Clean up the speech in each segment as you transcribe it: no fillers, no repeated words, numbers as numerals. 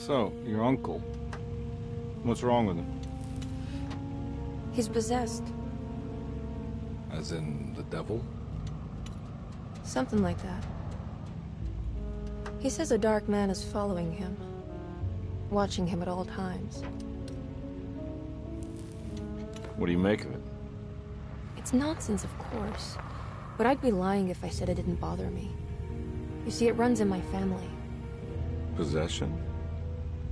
So, your uncle. What's wrong with him? He's possessed. As in the devil? Something like that. He says a dark man is following him, watching him at all times. What do you make of it? It's nonsense, of course, but I'd be lying if I said it didn't bother me. You see, it runs in my family. Possession?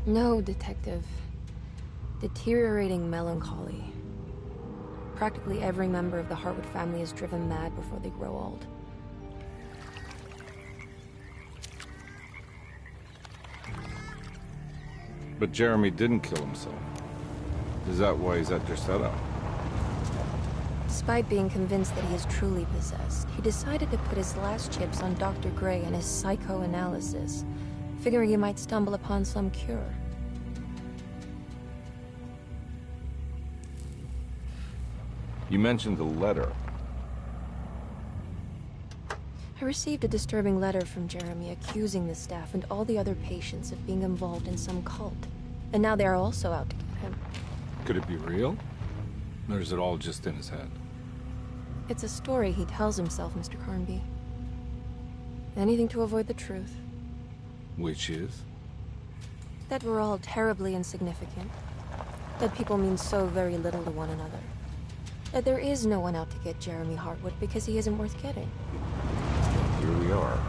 No, Detective. Deteriorating melancholy. Practically every member of the Hartwood family is driven mad before they grow old. But Jeremy didn't kill himself. Is that why he's at your setup? Despite being convinced that he is truly possessed, he decided to put his last chips on Dr. Gray and his psychoanalysis, figuring he might stumble upon some cure. You mentioned the letter. I received a disturbing letter from Jeremy accusing the staff and all the other patients of being involved in some cult. And now they are also out to get him. Could it be real? Or is it all just in his head? It's a story he tells himself, Mr. Carnby. Anything to avoid the truth. Which is? That we're all terribly insignificant. That people mean so very little to one another. That there is no one out to get Jeremy Hartwood because he isn't worth getting. Here we are.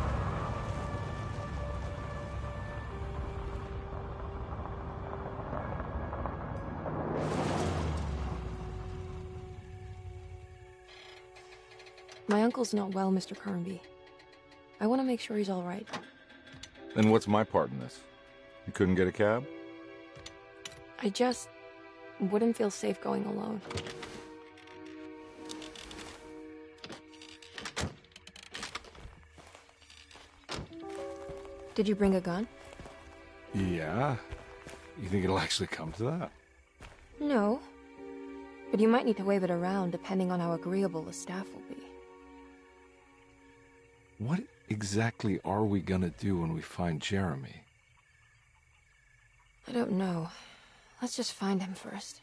My uncle's not well, Mr. Carnby. I want to make sure he's all right. Then what's my part in this? You couldn't get a cab? I just wouldn't feel safe going alone. Did you bring a gun? Yeah. You think it'll actually come to that? No. But you might need to wave it around depending on how agreeable the staff will be. What exactly are we gonna do when we find Jeremy? I don't know. Let's just find him first.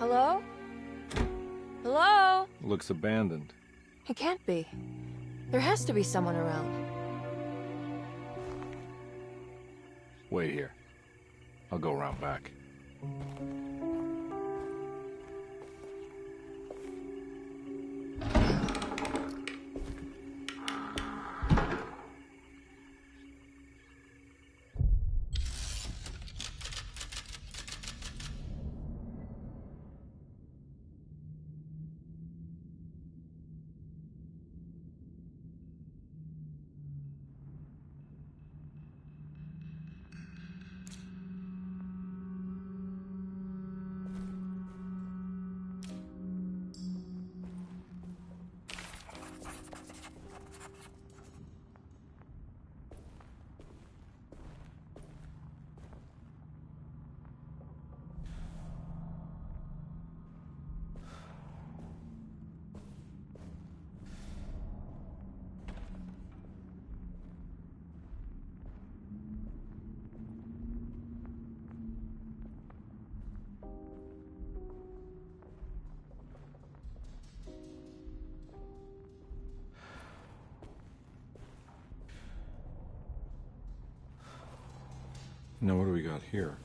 Hello? Hello? Looks abandoned. It can't be. There has to be someone around. Wait here. I'll go around back. Now what do we got here?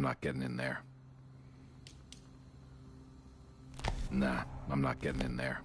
I'm not getting in there. Nah, I'm not getting in there.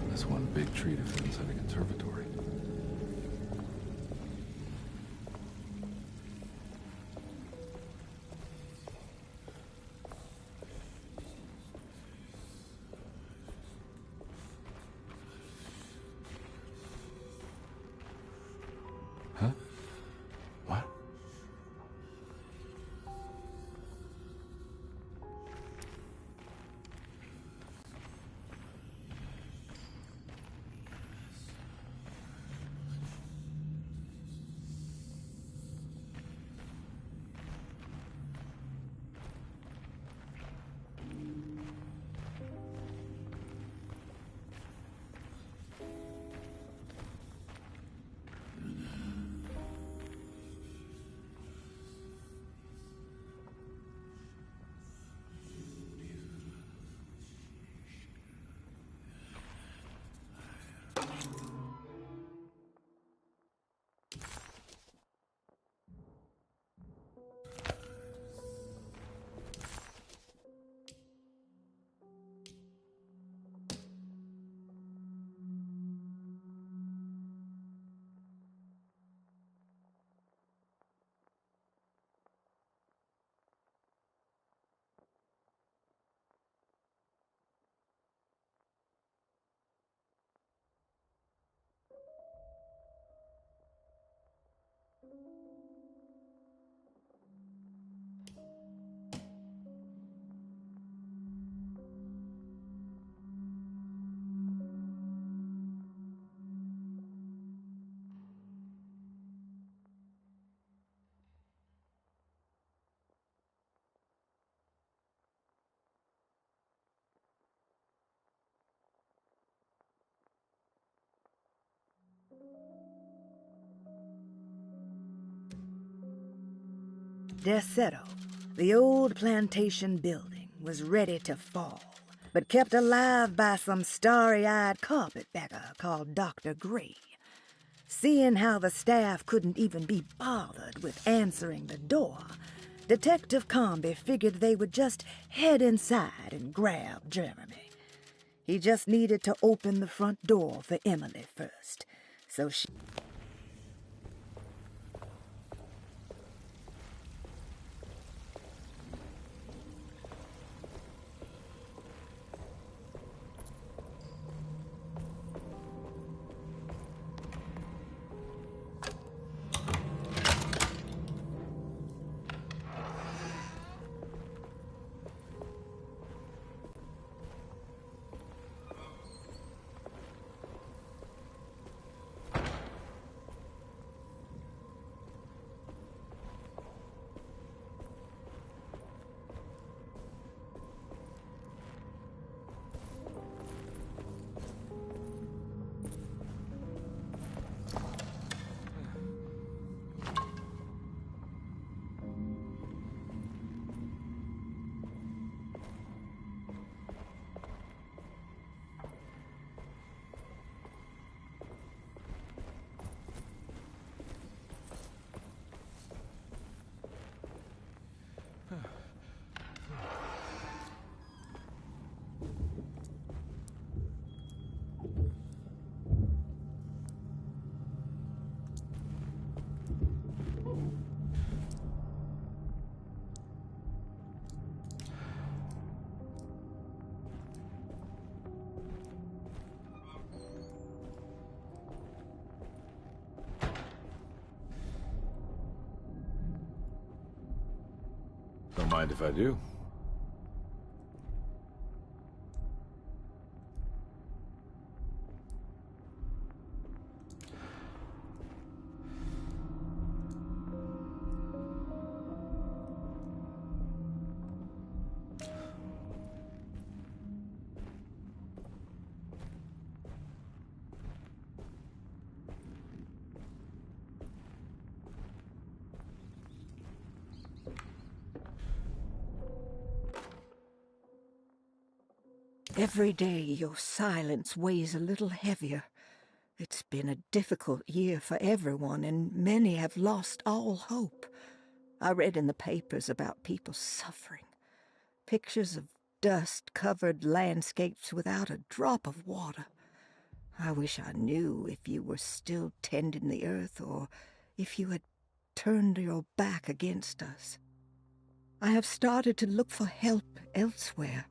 This one big tree to fit inside a conservatory. Huh? What? Deseto, the old plantation building, was ready to fall, but kept alive by some starry-eyed carpetbagger called Dr. Gray. Seeing how the staff couldn't even be bothered with answering the door, Detective Comby figured they would just head inside and grab Jeremy. He just needed to open the front door for Emily first, so she... Don't mind if I do. Every day your silence weighs a little heavier. It's been a difficult year for everyone, and many have lost all hope. I read in the papers about people suffering. Pictures of dust-covered landscapes without a drop of water. I wish I knew if you were still tending the earth or if you had turned your back against us. I have started to look for help elsewhere.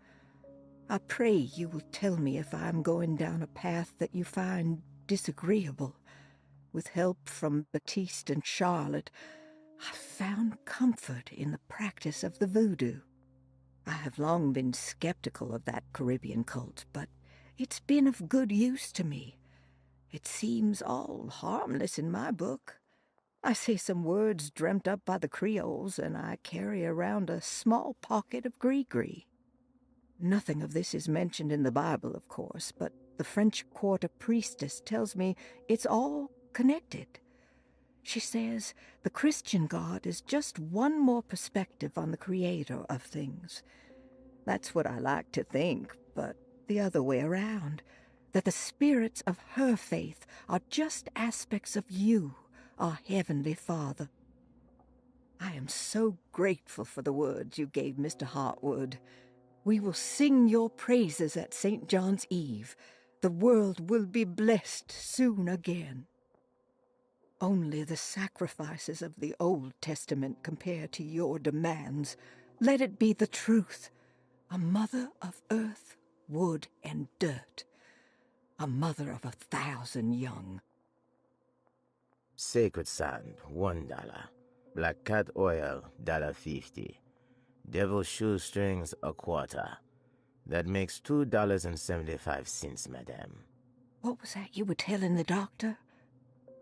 I pray you will tell me if I am going down a path that you find disagreeable. With help from Baptiste and Charlotte, I found comfort in the practice of the voodoo. I have long been skeptical of that Caribbean cult, but it's been of good use to me. It seems all harmless in my book. I say some words dreamt up by the Creoles, and I carry around a small pocket of gris-gris. Nothing of this is mentioned in the Bible, of course, but the French Quarter priestess tells me it's all connected. She says the Christian God is just one more perspective on the creator of things. That's what I like to think, but the other way around, that the spirits of her faith are just aspects of you, our Heavenly Father. I am so grateful for the words you gave Mr. Hartwood. We will sing your praises at St. John's Eve. The world will be blessed soon again. Only the sacrifices of the Old Testament compare to your demands. Let it be the truth. A mother of earth, wood, and dirt. A mother of 1,000 young. Sacred sand, $1. Black cat oil, $1.50. Devil shoestrings, a quarter. That makes $2.75, madame. What was that you were telling the doctor?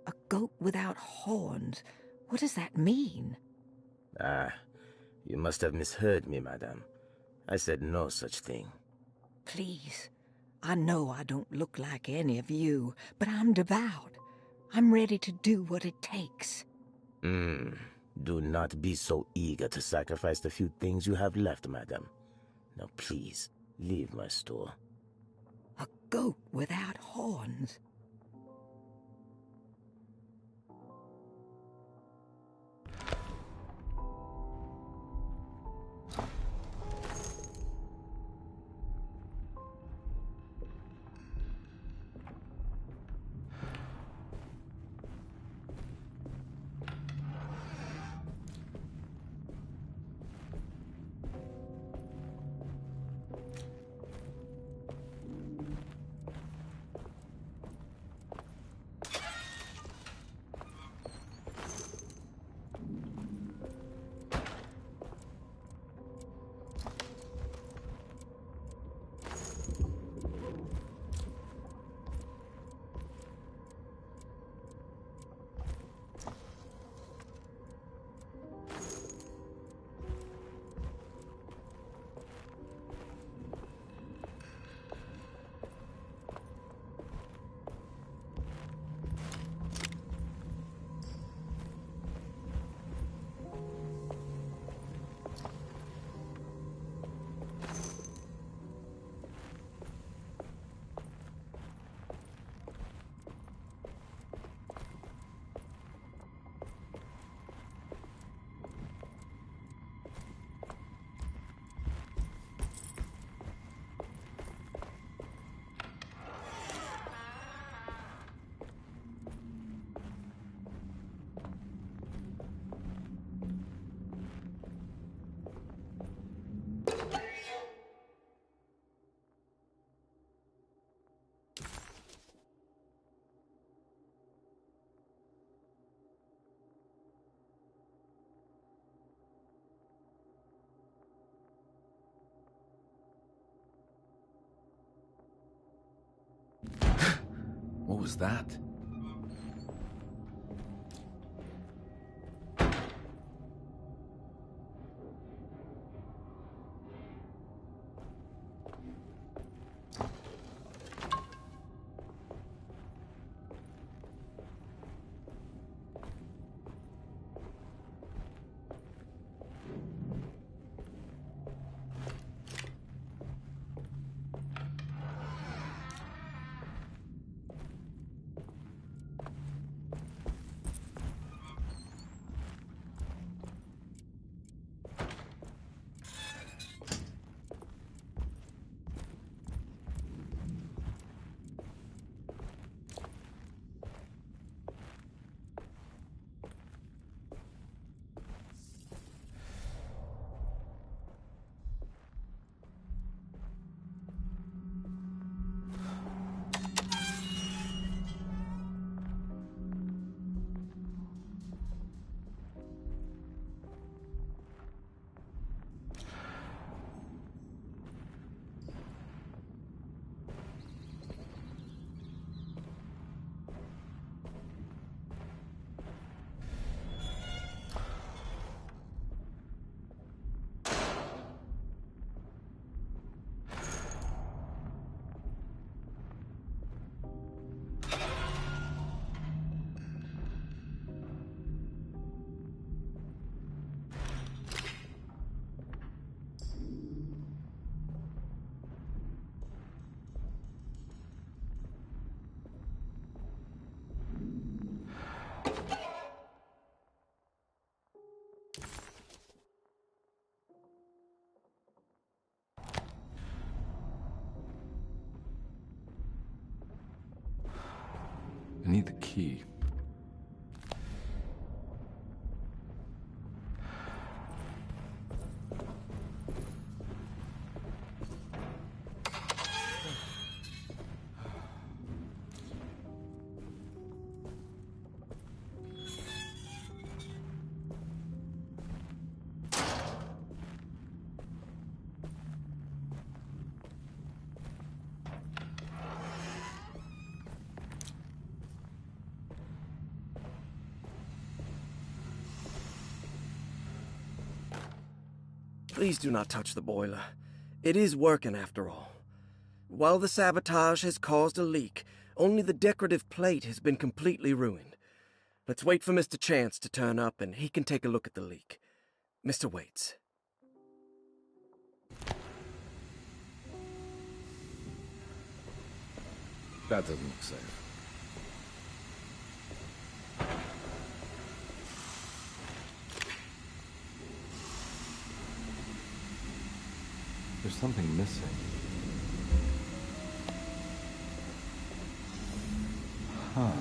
A goat without horns. What does that mean? Ah, you must have misheard me, madame. I said no such thing. Please, I know I don't look like any of you, but I'm devout. I'm ready to do what it takes. Do not be so eager to sacrifice the few things you have left, madam. Now please, leave my store. A goat without horns. What was that? I need the key. Please do not touch the boiler. It is working after all. While the sabotage has caused a leak, only the decorative plate has been completely ruined. Let's wait for Mr. Chance to turn up and he can take a look at the leak. Mr. Waits. That doesn't look safe. There's something missing. Huh.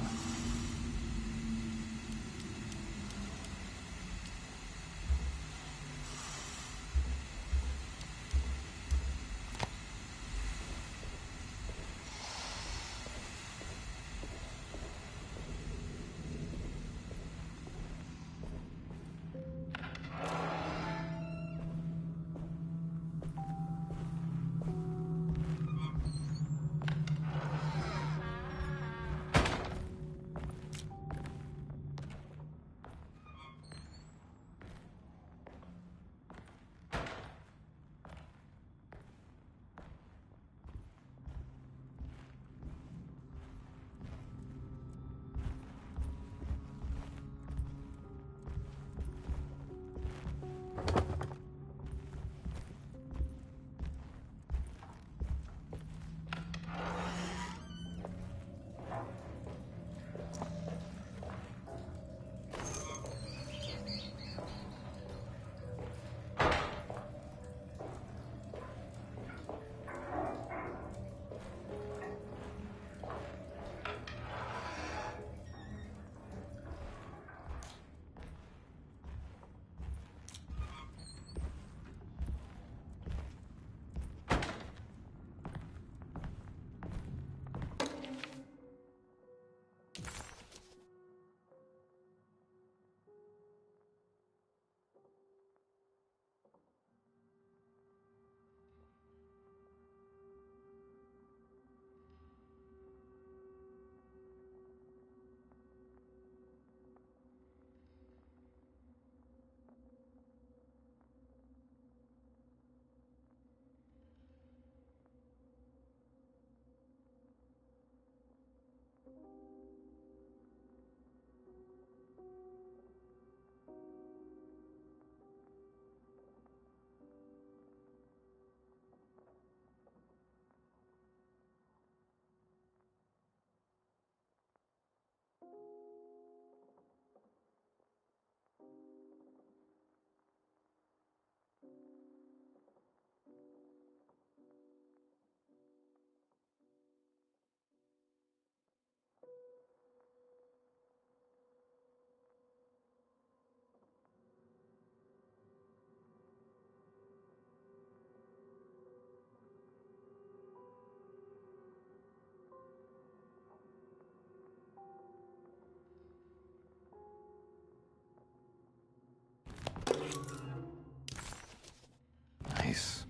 Nice.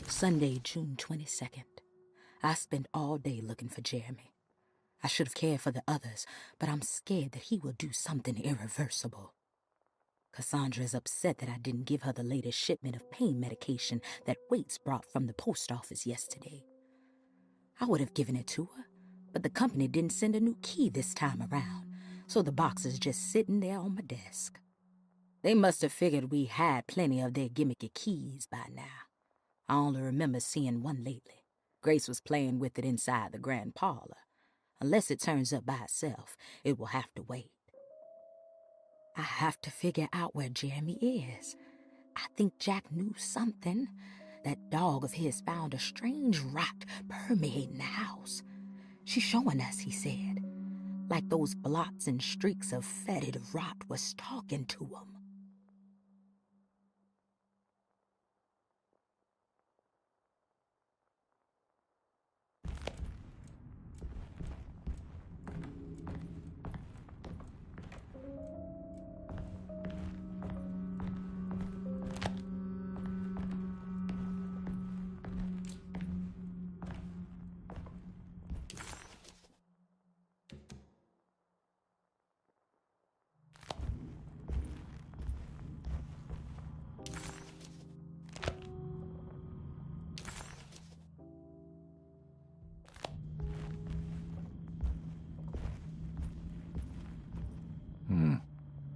Sunday, June 22nd. I spent all day looking for Jeremy. I should have cared for the others, but I'm scared that he will do something irreversible. Cassandra is upset that I didn't give her the latest shipment of pain medication that Waits brought from the post office yesterday. I would have given it to her, but the company didn't send a new key this time around, so the box is just sitting there on my desk. They must have figured we had plenty of their gimmicky keys by now. I only remember seeing one lately. Grace was playing with it inside the grand parlor. Unless it turns up by itself, it will have to wait. I have to figure out where Jeremy is. I think Jack knew something. That dog of his found a strange rot permeating the house. She's showing us, he said. Like those blots and streaks of fetid rot was talking to him.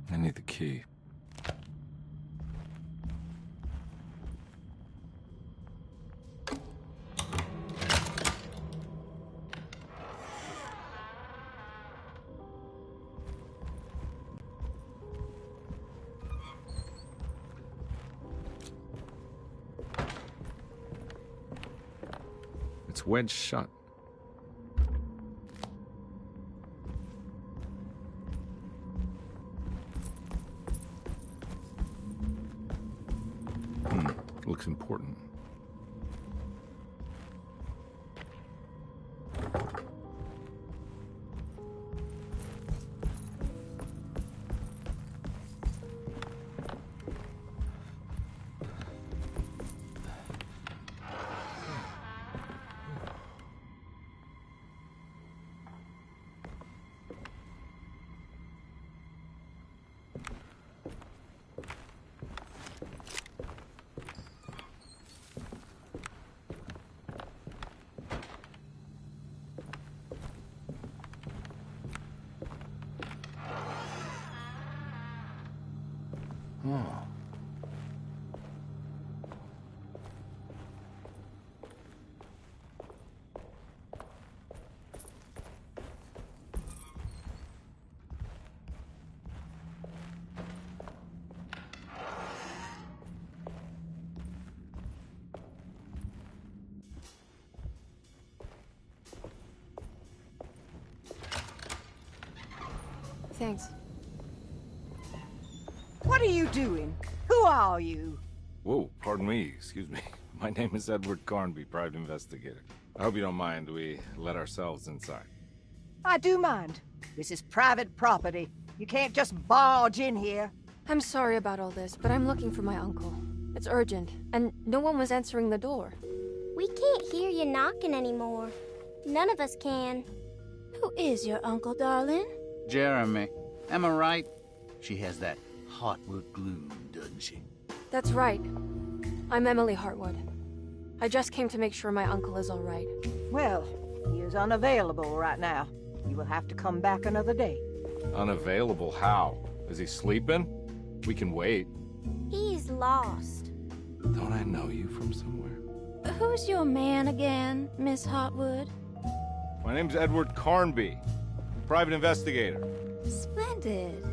I need the key. It's wedged shut. Looks important. Oh. Thanks. What are you doing? Who are you? Whoa, pardon me, excuse me. My name is Edward Carnby, private investigator. I hope you don't mind we let ourselves inside. I do mind. This is private property. You can't just barge in here. I'm sorry about all this, but I'm looking for my uncle. It's urgent, and no one was answering the door. We can't hear you knocking anymore. None of us can. Who is your uncle, darling? Jeremy. Am I right? She has that Hartwood gloom, doesn't she? That's right. I'm Emily Hartwood. I just came to make sure my uncle is all right. Well, he is unavailable right now. You will have to come back another day. Unavailable how? Is he sleeping? We can wait. He's lost. Don't I know you from somewhere? Who's your man again, Miss Hartwood? My name's Edward Carnby, private investigator. Splendid.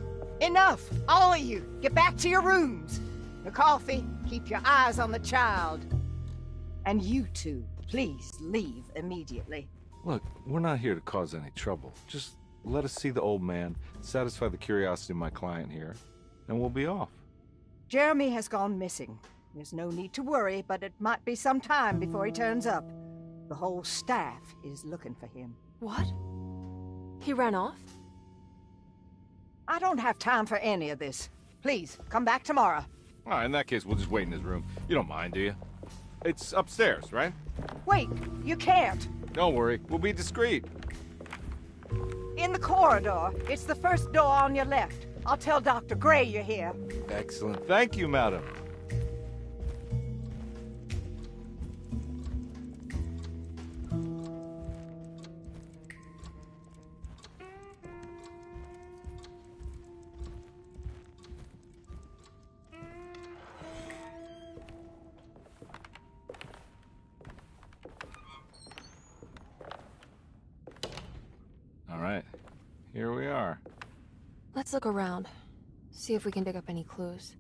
Enough! All of you! Get back to your rooms! McCarthy, keep your eyes on the child. And you two, please leave immediately. Look, we're not here to cause any trouble. Just Let us see the old man, satisfy the curiosity of my client here, and we'll be off. Jeremy has gone missing. There's no need to worry, but it might be some time before he turns up. The whole staff is looking for him. What? He ran off? I don't have time for any of this. Please, come back tomorrow. All right, in that case, we'll just wait in his room. You don't mind, do you? It's upstairs, right? Wait, you can't. Don't worry, we'll be discreet. In the corridor. It's the first door on your left. I'll tell Dr. Gray you're here. Excellent. Thank you, madam. All right, here we are. Let's look around. See if we can dig up any clues.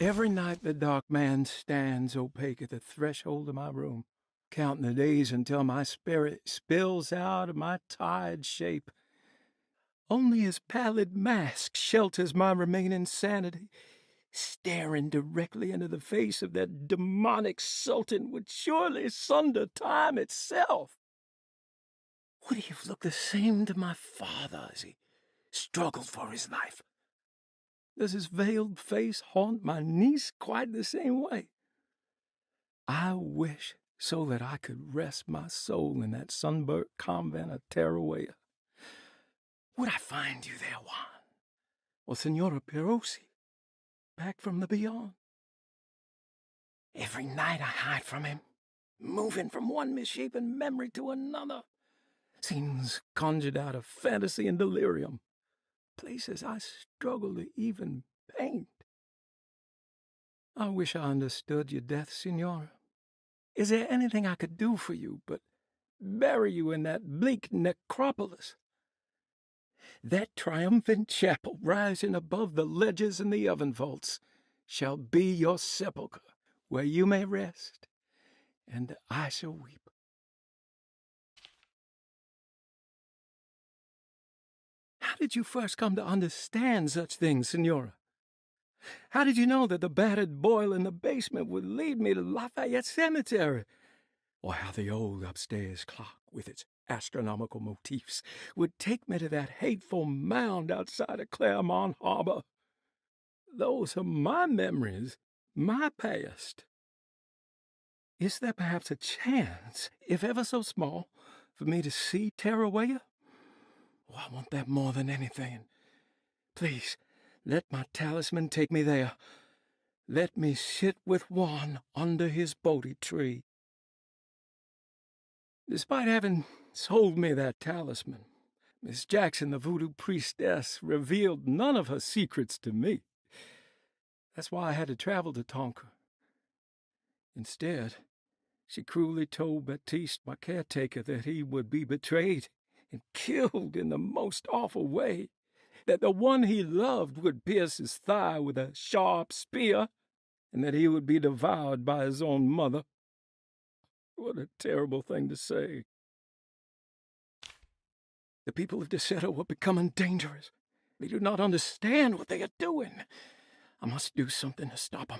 Every night the dark man stands opaque at the threshold of my room, counting the days until my spirit spills out of my tired shape. Only his pallid mask shelters my remaining sanity. Staring directly into the face of that demonic sultan would surely sunder time itself. Would he have looked the same to my father as he struggled for his life? Does his veiled face haunt my niece quite the same way? I wish so that I could rest my soul in that sunburnt convent of Tarawea. Would I find you there, Juan? Or Senora Perosi, back from the beyond? Every night I hide from him, moving from one misshapen memory to another. Scenes conjured out of fantasy and delirium. Places I struggle to even paint. I wish I understood your death, Signora. Is there anything I could do for you but bury you in that bleak necropolis? That triumphant chapel rising above the ledges and the oven vaults shall be your sepulchre, where you may rest, and I shall weep. How did you first come to understand such things, Senora? How did you know that the battered boiler in the basement would lead me to Lafayette Cemetery? Or how the old upstairs clock, with its astronomical motifs, would take me to that hateful mound outside of Claremont Harbor? Those are my memories, my past. Is there perhaps a chance, if ever so small, for me to see Tarawea? Oh, I want that more than anything. Please, let my talisman take me there. Let me sit with Juan under his Bodhi tree. Despite having sold me that talisman, Miss Jackson, the voodoo priestess, revealed none of her secrets to me. That's why I had to travel to Tonka. Instead, she cruelly told Baptiste, my caretaker, that he would be betrayed and killed in the most awful way, that the one he loved would pierce his thigh with a sharp spear, and that he would be devoured by his own mother. What a terrible thing to say. The people of Deseto are becoming dangerous. They do not understand what they are doing. I must do something to stop them.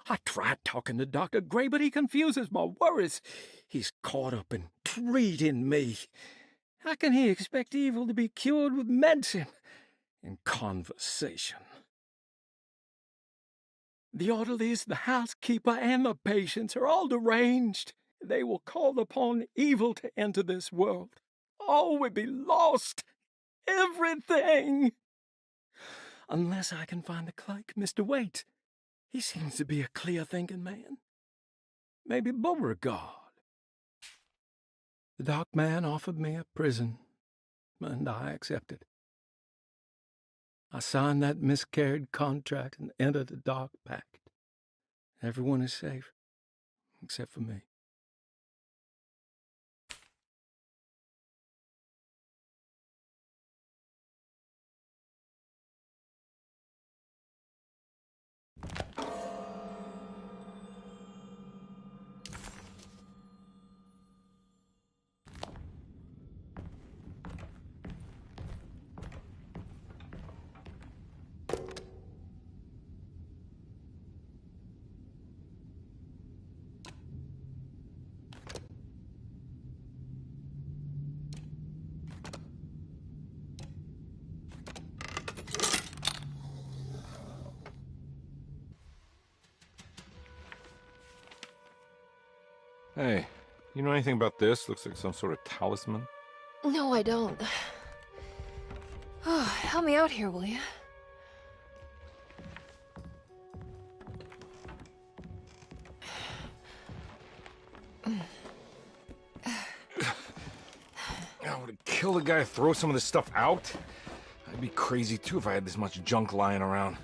I tried talking to Dr. Gray, but he confuses my worries. He's caught up in treating me. How can he expect evil to be cured with medicine and conversation? The orderlies, the housekeeper, and the patients are all deranged. They will call upon evil to enter this world. All will be lost. Everything. Unless I can find the clerk, Mr. Waite. He seems to be a clear-thinking man. Maybe Beauregard. The dock man offered me a prison, and I accepted. I signed that miscarried contract and entered the dock pact. Everyone is safe, except for me. Hey, you know anything about this? Looks like some sort of talisman. No, I don't. Oh, help me out here, will you? Would it kill the guy to throw some of this stuff out? I'd be crazy too if I had this much junk lying around.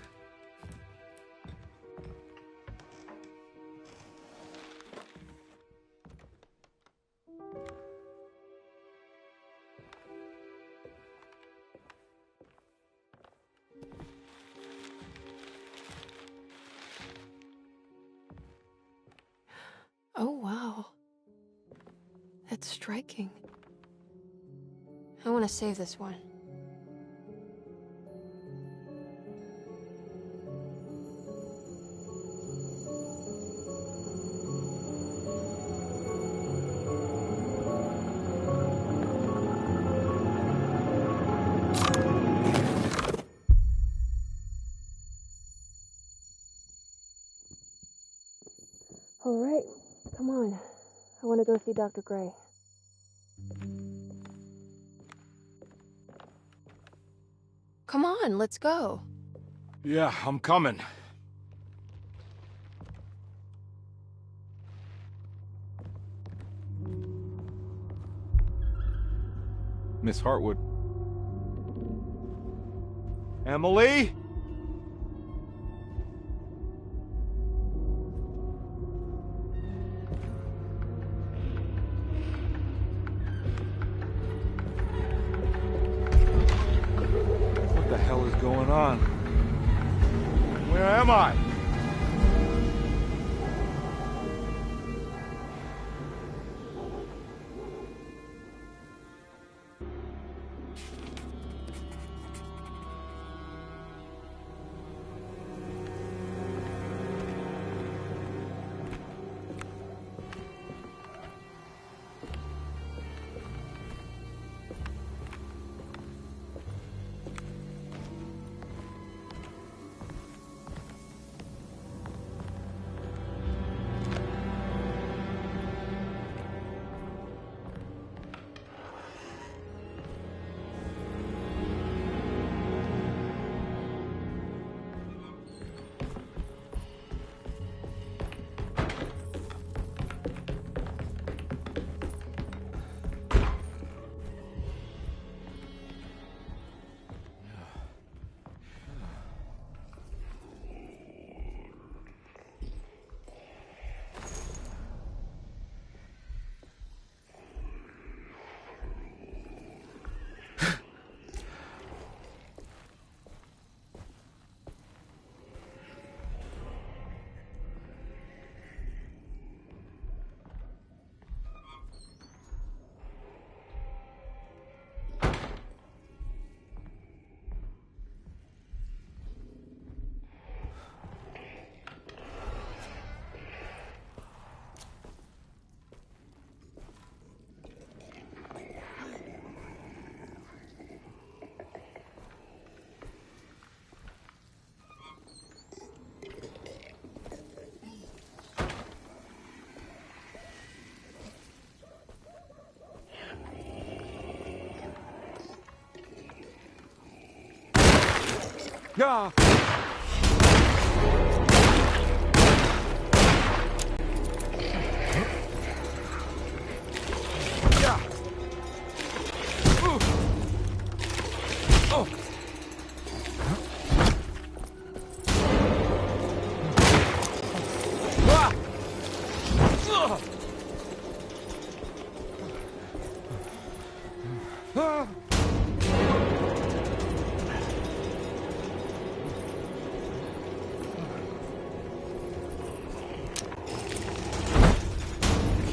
Oh, wow. That's striking. I want to save this one. All right, come on. I want to go see Dr. Gray. Come on, let's go. Yeah, I'm coming. Miss Hartwood. Emily? What the hell is going on? Where am I? Yeah.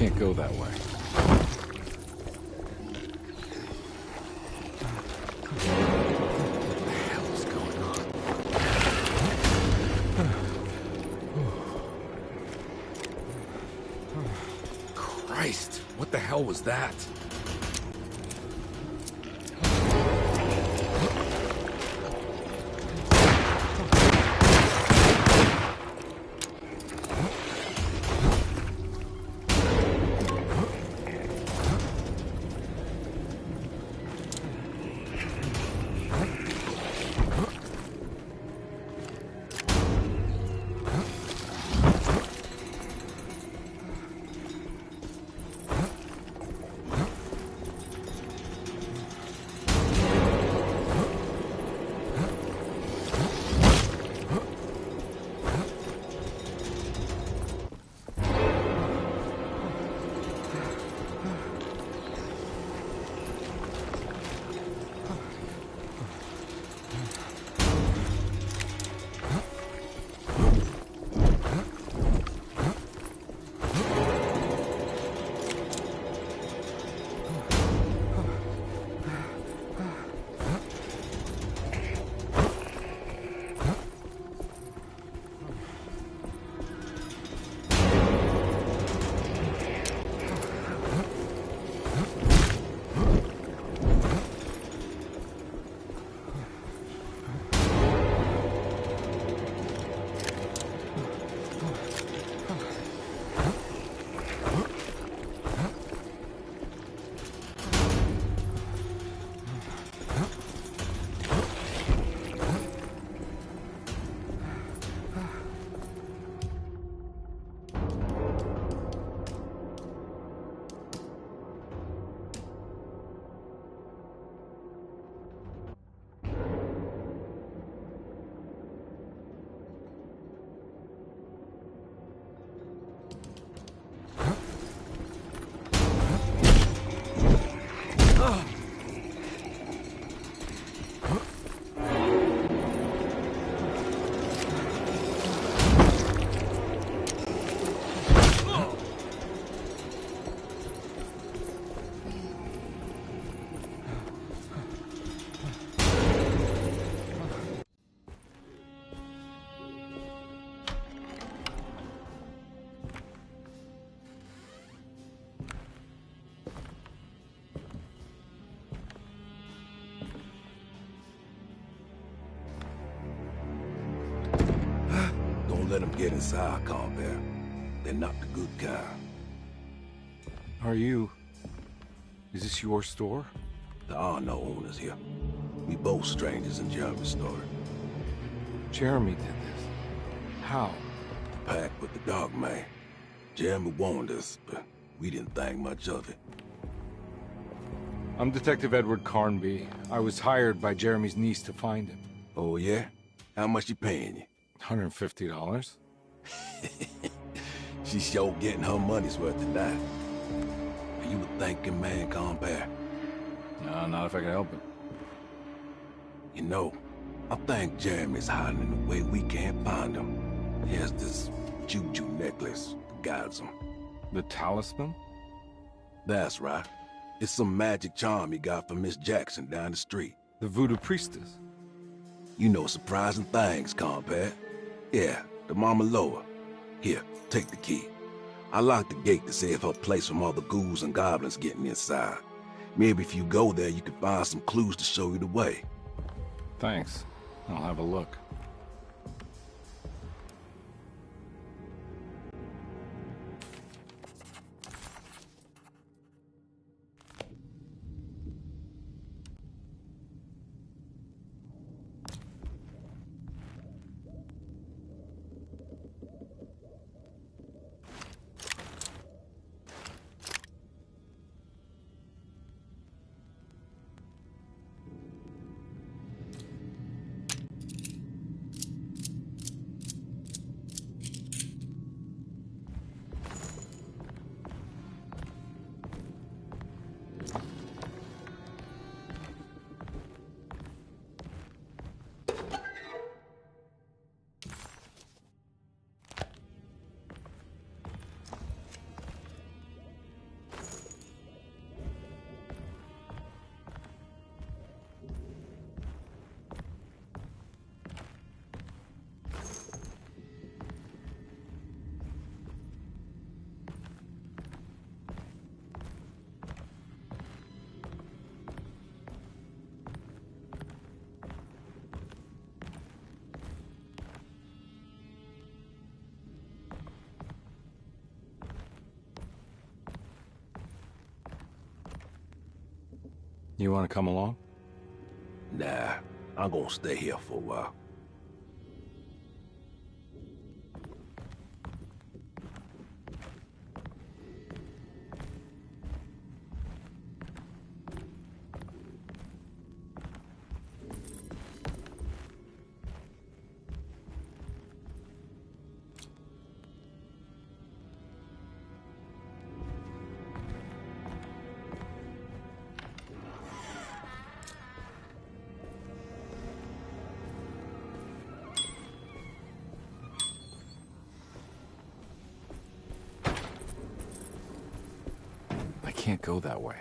can't go that way. What the hell is going on? Christ, what the hell was that? Let them get inside, Combear. They're not the good kind. Are you... Is this your store? There are no owners here. We both strangers in Jeremy's story. Jeremy did this. How? Pact with the Dog Man. Jeremy warned us, but we didn't think much of it. I'm Detective Edward Carnby. I was hired by Jeremy's niece to find him. Oh, yeah? How much you paying you? $150. She's sure getting her money's worth tonight. Are you a thinking man, Combear? No, not if I can help it. You know, I think Jeremy's hiding in a way we can't find him. He has this juju necklace that guides him. The talisman? That's right. It's some magic charm he got from Miss Jackson down the street. The voodoo priestess? You know surprising things, Combear. Yeah, the Mama Loa. Here, take the key. I locked the gate to save her place from all the ghouls and goblins getting inside. Maybe if you go there, you can find some clues to show you the way. Thanks. I'll have a look. You want to come along? Nah, I'm gonna stay here for a while. I can't go that way.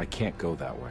I can't go that way.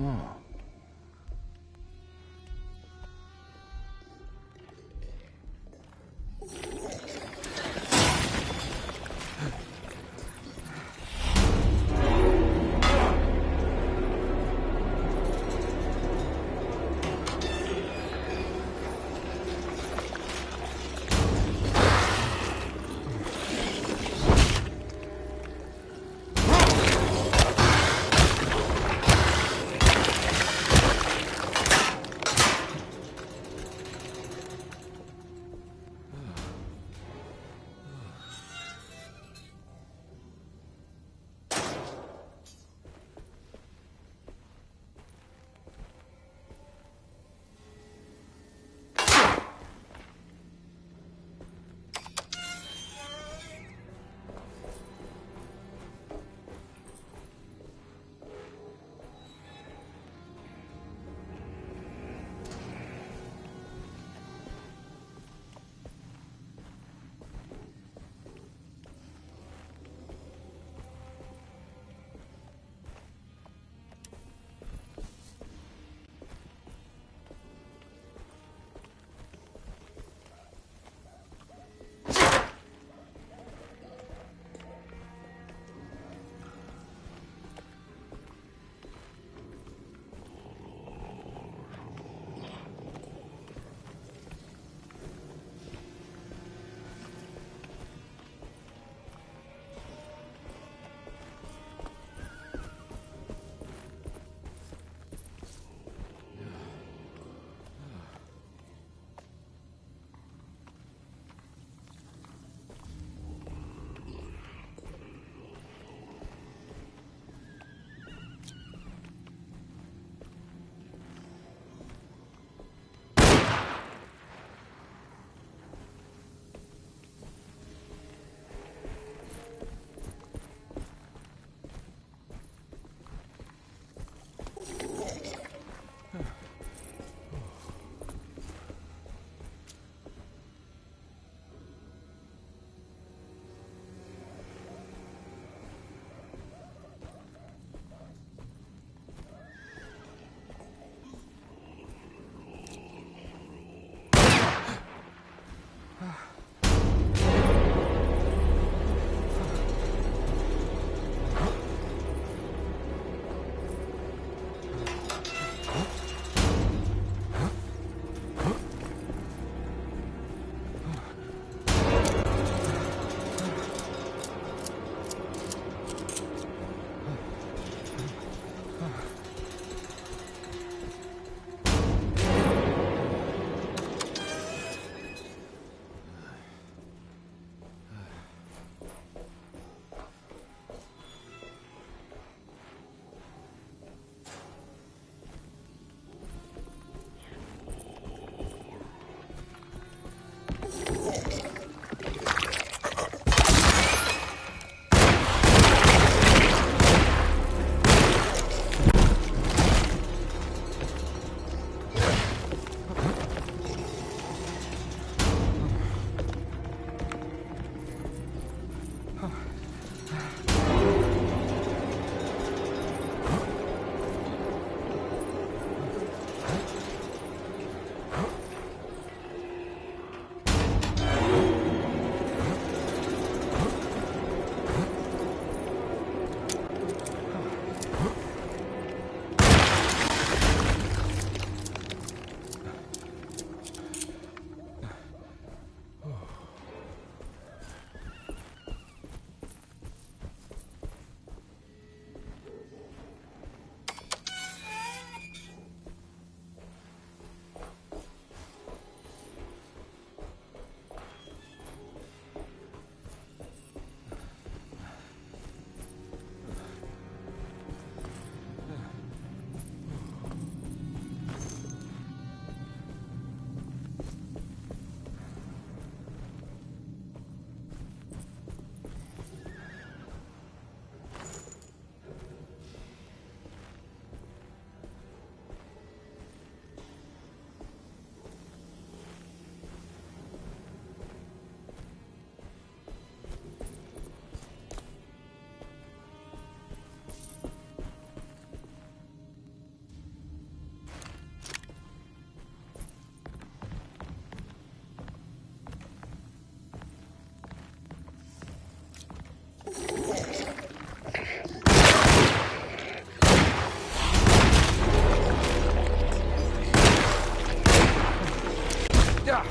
Oh. Yeah.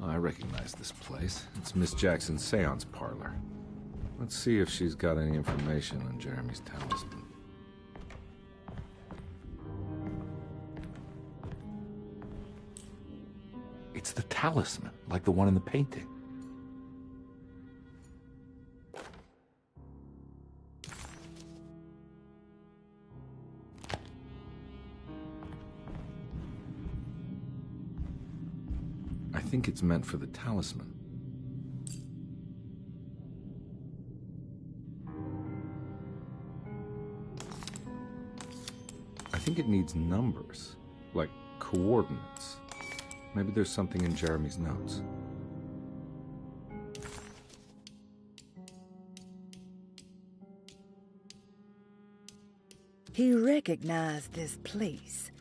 I recognize this place. It's Miss Jackson's seance parlor. Let's see if she's got any information on Jeremy's talisman. It's the talisman, like the one in the painting. I think it's meant for the talisman. I think it needs numbers, like coordinates. Maybe there's something in Jeremy's notes. He recognized this place.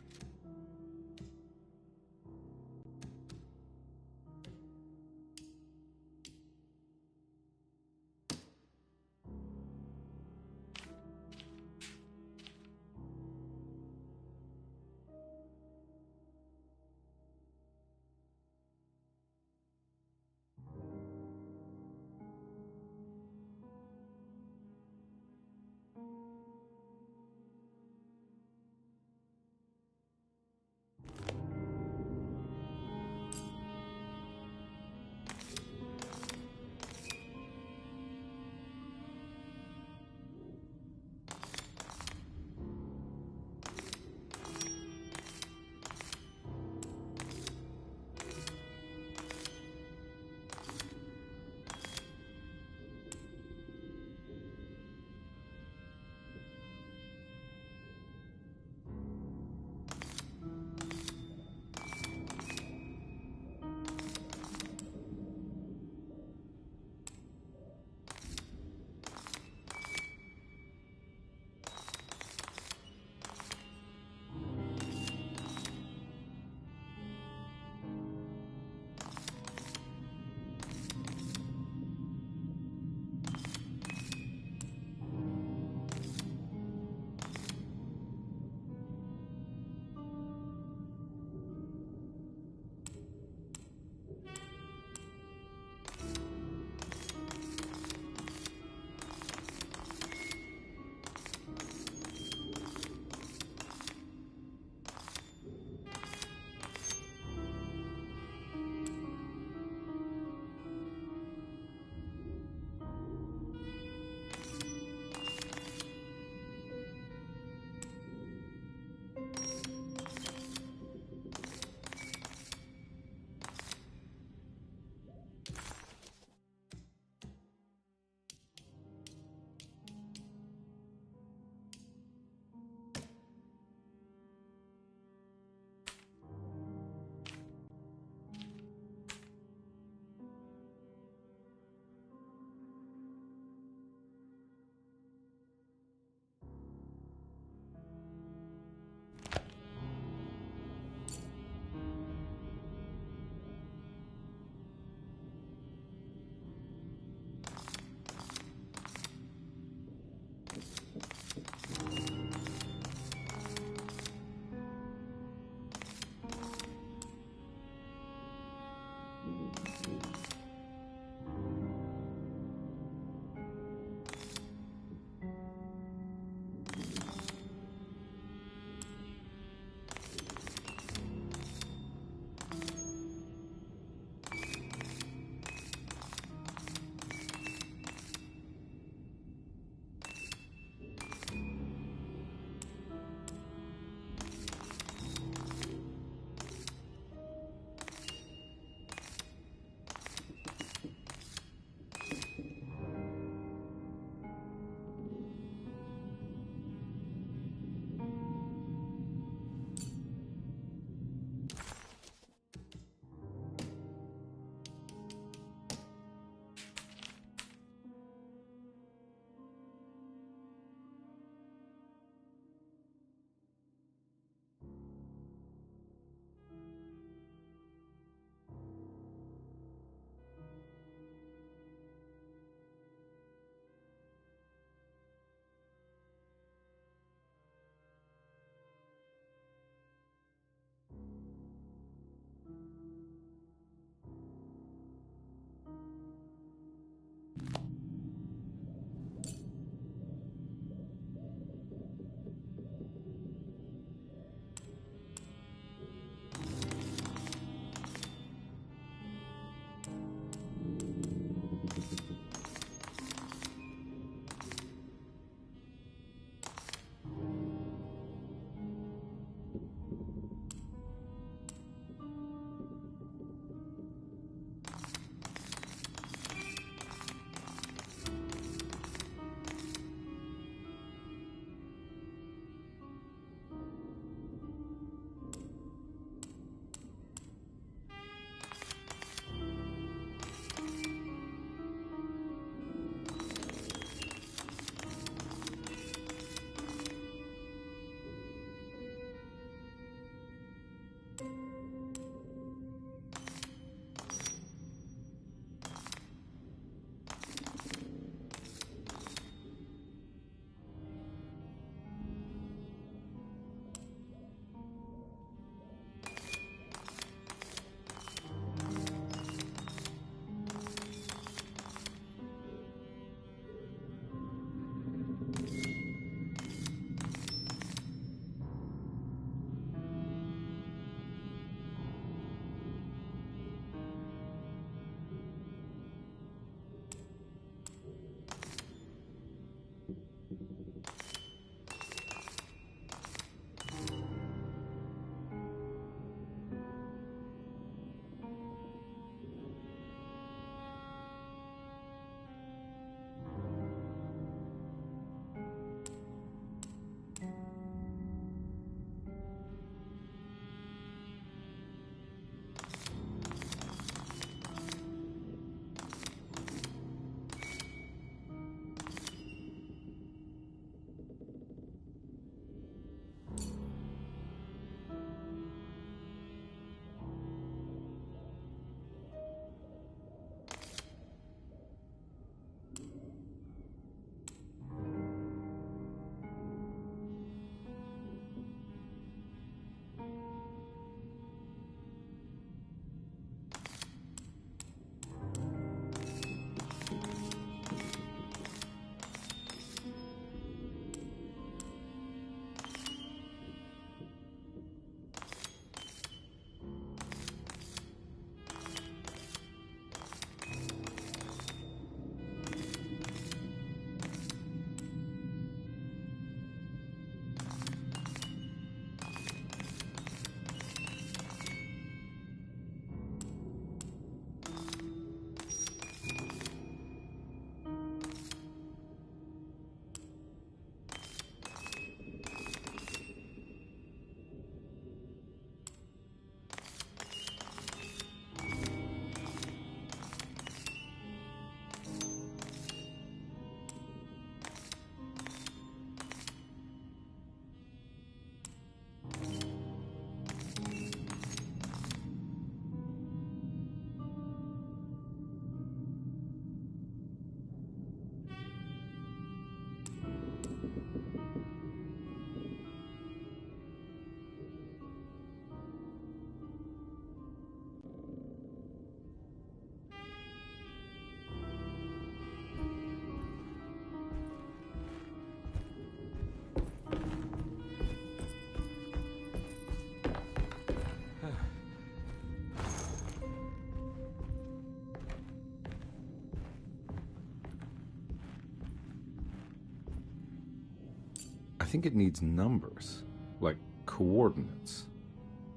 think it needs numbers, like coordinates.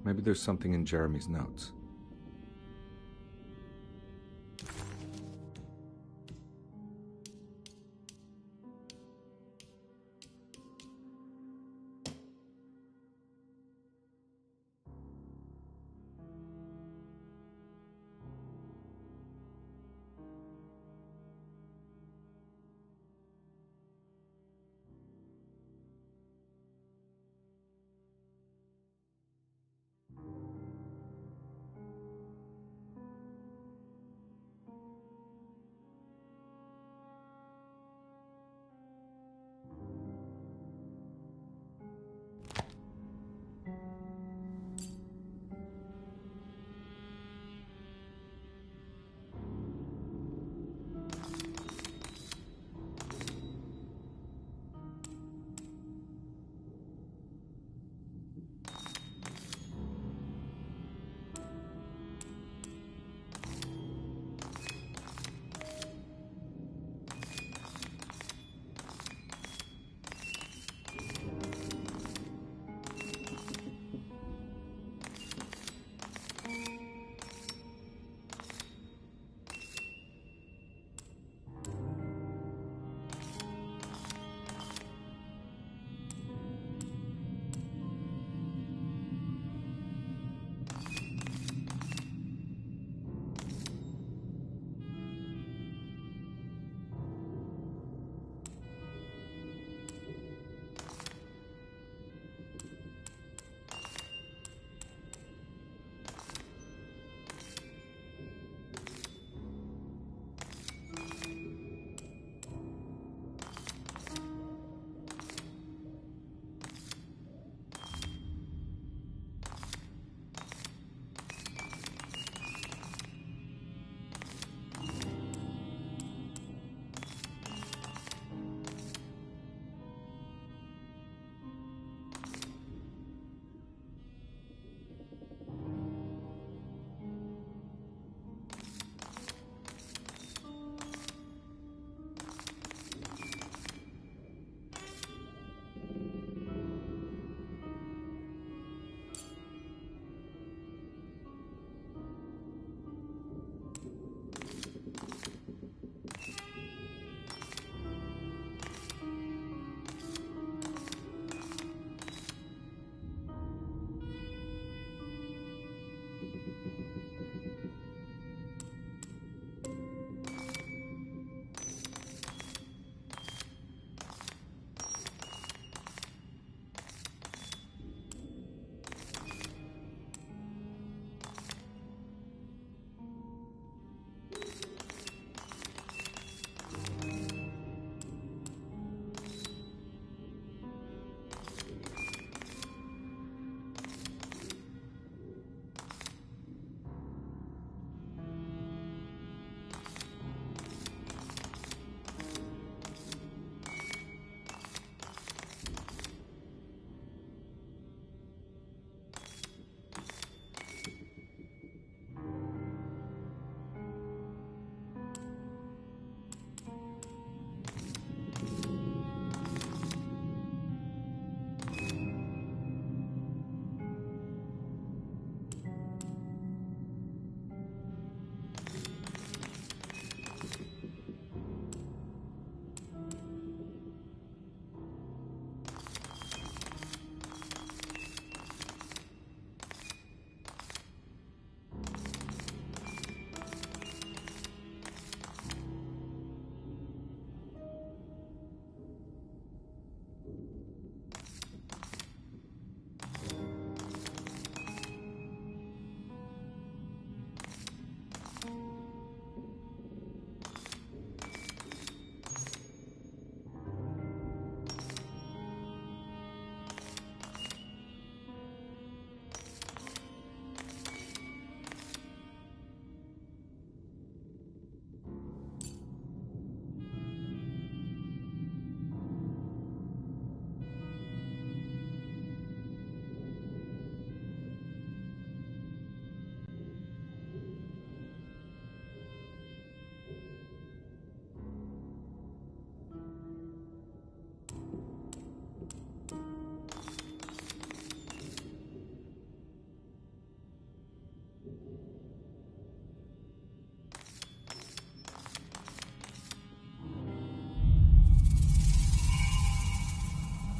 Maybe there's something in Jeremy's notes.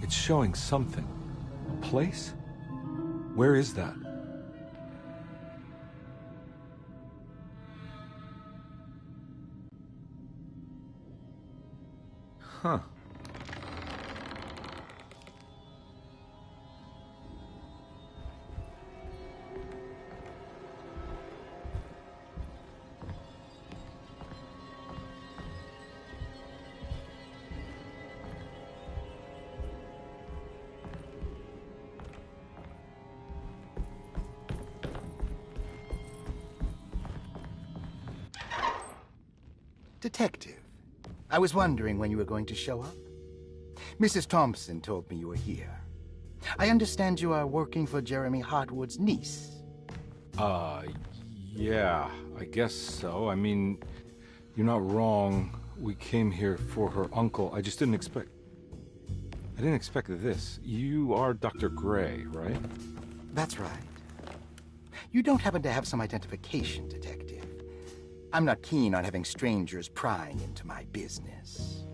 It's showing something. A place? Where is that? Huh. Detective, I was wondering when you were going to show up. Mrs. Thompson told me you were here. I understand you are working for Jeremy Hartwood's niece. Yeah, I guess so. I mean, you're not wrong. We came here for her uncle. I just didn't expect... I didn't expect this. You are Dr. Gray, right? That's right. You don't happen to have some identification, Detective. I'm not keen on having strangers prying into my business.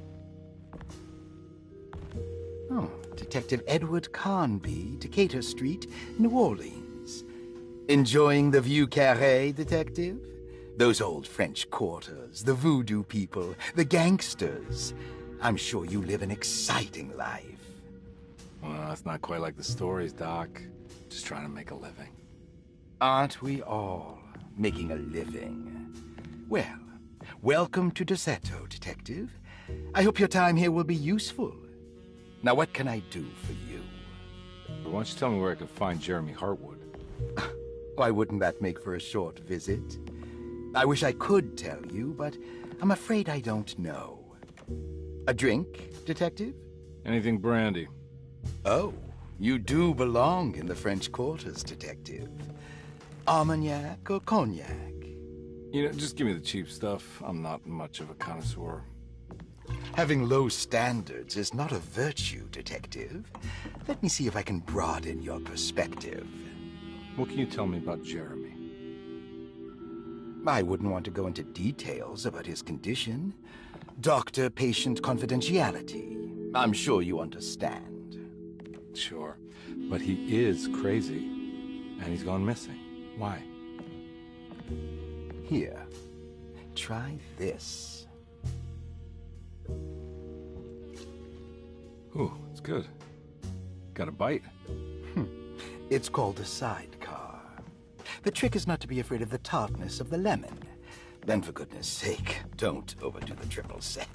Oh, Detective Edward Carnby, Decatur Street, New Orleans. Enjoying the Vieux Carré, Detective? Those old French quarters, the voodoo people, the gangsters. I'm sure you live an exciting life. Well, it's not quite like the stories, Doc. Just trying to make a living. Aren't we all making a living? Well, welcome to Deseto, Detective. I hope your time here will be useful. Now, what can I do for you? Why don't you tell me where I can find Jeremy Hartwood? Why wouldn't that make for a short visit? I wish I could tell you, but I'm afraid I don't know. A drink, Detective? Anything brandy. Oh, you do belong in the French quarters, Detective. Armagnac or cognac? You know, just give me the cheap stuff. I'm not much of a connoisseur. Having low standards is not a virtue, Detective. Let me see if I can broaden your perspective. What can you tell me about Jeremy? I wouldn't want to go into details about his condition. Doctor-patient confidentiality. I'm sure you understand. Sure, but he is crazy, and he's gone missing. Why? Here, try this. Ooh, it's good. Got a bite? It's called a sidecar. The trick is not to be afraid of the tartness of the lemon. Then, for goodness sake, don't overdo the triple sec.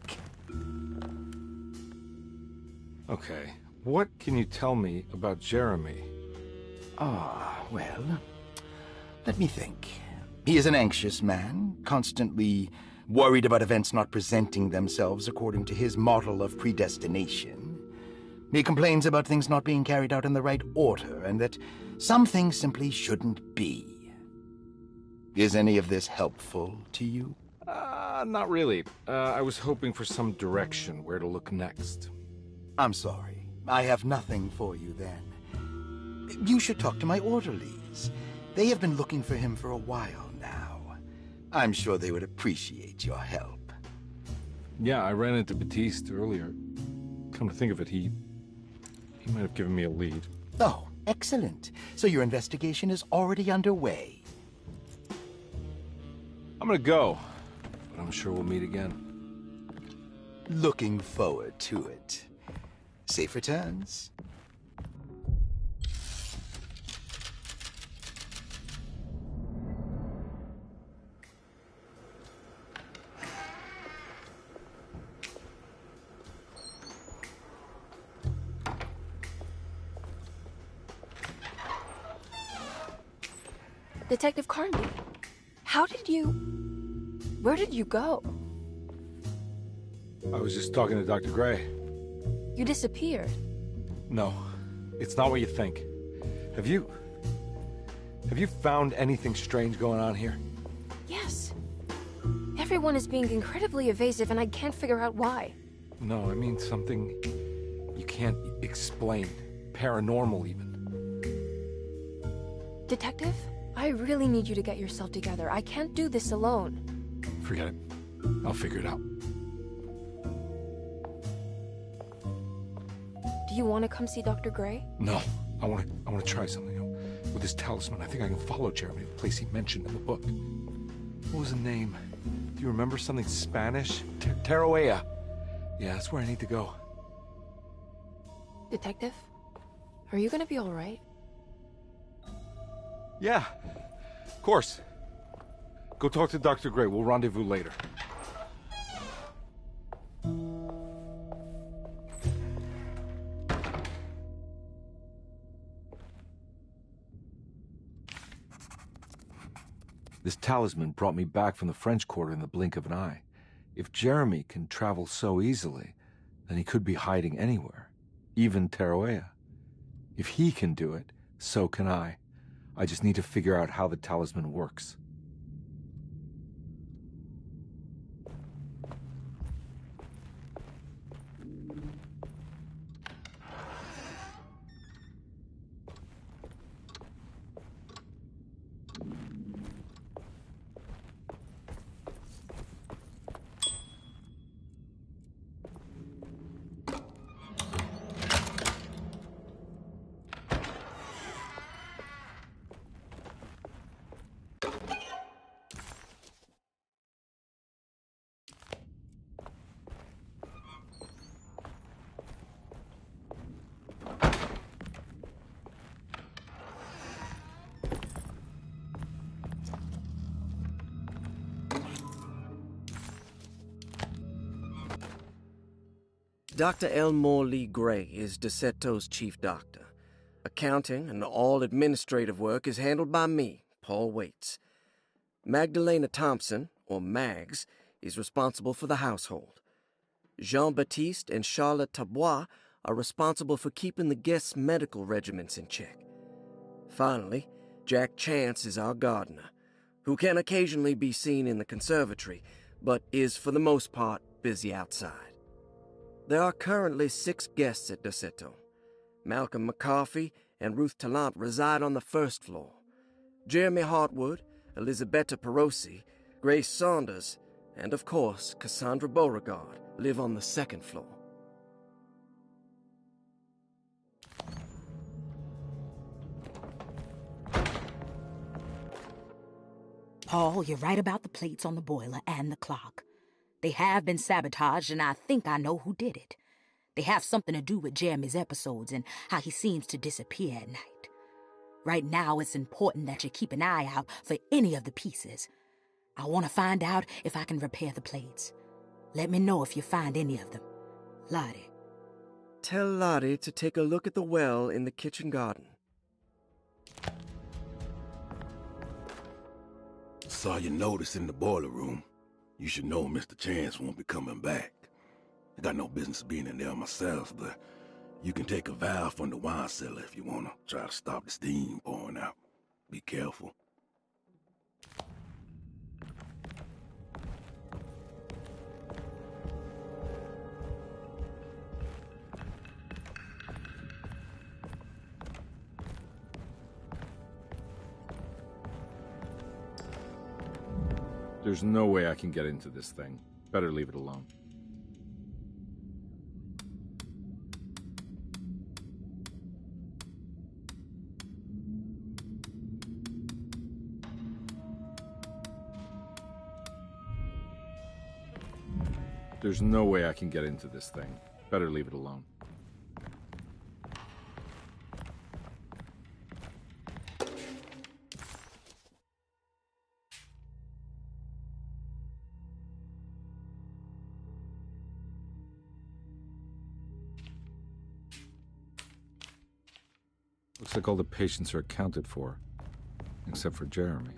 Okay, what can you tell me about Jeremy? Well, let me think. He is an anxious man, constantly worried about events not presenting themselves according to his model of predestination. He complains about things not being carried out in the right order, and that some things simply shouldn't be. Is any of this helpful to you? Not really. I was hoping for some direction where to look next. I'm sorry. I have nothing for you then. You should talk to my orderlies. They have been looking for him for a while now. I'm sure they would appreciate your help. Yeah, I ran into Batiste earlier. Come to think of it, he might have given me a lead. Oh, excellent. So your investigation is already underway. I'm gonna go, but I'm sure we'll meet again. Looking forward to it. Safe returns. Detective Carnby, where did you go? I was just talking to Dr. Gray. You disappeared. No, it's not what you think. Have you found anything strange going on here? Yes. Everyone is being incredibly evasive and I can't figure out why. No, I mean something you can't explain. Paranormal, even. Detective, I really need you to get yourself together. I can't do this alone. Forget it. I'll figure it out. Do Do you want to come see Dr. Gray? No. I want to try something. With this talisman, I think I can follow Jeremy to the place he mentioned in the book. What was the name? Do you remember something Spanish? Tarawea. Yeah, that's where I need to go. Detective? Are you gonna be alright? Yeah, of course. Go talk to Dr. Gray. We'll rendezvous later. This talisman brought me back from the French Quarter in the blink of an eye. If Jeremy can travel so easily, then he could be hiding anywhere, even Tarawea. If he can do it, so can I. I just need to figure out how the talisman works. Dr. Elmore Lee Gray is DeSeto's chief doctor. Accounting and all administrative work is handled by me, Paul Waits. Magdalena Thompson, or Mags, is responsible for the household. Jean-Baptiste and Charlotte Tabois are responsible for keeping the guests' medical regimens in check. Finally, Jack Chance is our gardener, who can occasionally be seen in the conservatory, but is for the most part busy outside. There are currently 6 guests at DeSeto. Malcolm McCarthy and Ruth Tallant reside on the first floor. Jeremy Hartwood, Elisabetta Perosi, Grace Saunders, and of course Cassandra Beauregard live on the second floor. Paul, you're right about the plates on the boiler and the clock. They have been sabotaged, and I think I know who did it. They have something to do with Jeremy's episodes and how he seems to disappear at night. Right now, it's important that you keep an eye out for any of the pieces. I want to find out if I can repair the plates. Let me know if you find any of them. Lottie. Tell Lottie to take a look at the well in the kitchen garden. Saw your notice in the boiler room. You should know Mr. Chance won't be coming back. I got no business being in there myself, but you can take a valve from the wine cellar if you want to try to stop the steam pouring out. Be careful. There's no way I can get into this thing. Better leave it alone. There's no way I can get into this thing. Better leave it alone. Looks like all the patients are accounted for, except for Jeremy.